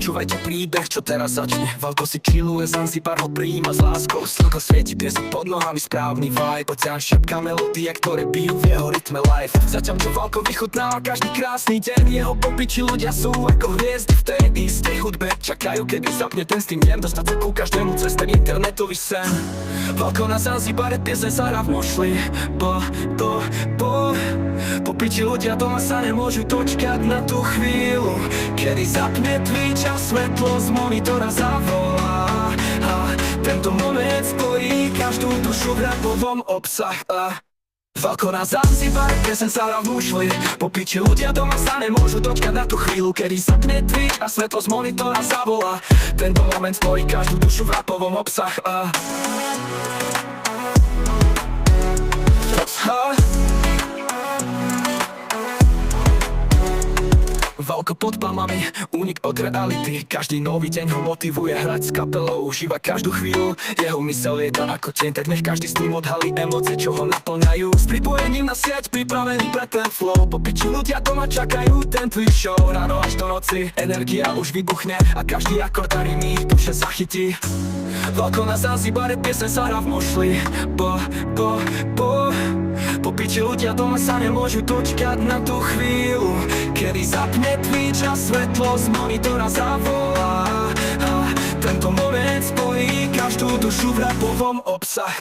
Počúvajte príbeh, čo teraz začne. Valko si chilluje, Zanzibar ho prijíma s láskou. Slnko svieti, piesok pod nohami, správny vibe. Oceán šepká melódie, ktoré bijú v jeho rytme life. Zatiaľ čo Valko vychutnáva každý krásny deň, jeho popiči ľudia sú ako hviezdy v tej istej hudbe. Čakajú, kedy zapne ten stream, viem dostať sa ku každému cez ten internetový sen. Valko na Zanzibare, pieseň sa hrá v mošli. Popiči ľudia doma sa nemôžu dočkať na tú chvíľu, kedy zapne Twitch a svetlo z monitora zavolá. A tento moment spojí každú dušu v rapovom obsah. Valko na Zanzibar, pieseň sa hrá v mušli. Popiči ľudia doma sa nemôžu dočkať na tú chvíľu, kedy zapne Twitch a svetlo z monitora zavolá. Tento moment spojí každú dušu v rapovom obsah. Valko pod palmami, únik od reality. Každý nový deň ho motivuje hrať s kapelou. Užíva každú chvíľu, jeho mysel je to ako deň. Tak nech každý stream odhalí emócie, čo ho naplňajú. S pripojením na sieť, pripravený pre ten flow. Popiči ľudia doma čakajú ten Twitch show. Ráno až do noci, energia už vybuchne a každý akord a rimy ich duše zachytí. Valko na Zanzibare, pieseň sa hrá v mošli. Popiči ľudia doma sa nemôžu dočkať na tú chvíľu, kedy zapne Twitch a svetlo z monitora zavolá. Tento moment spojí každú dušu v rapovom obsah.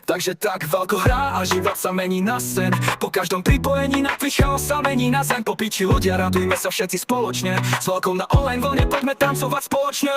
Takže tak Valko hrá a život sa mení na sen. Po každom pripojení na Twitch chaos sa mení na zen. Popiči ľudia, radujme sa všetci spoločne. S Valkom na online vlne poďme tancovať spoločne.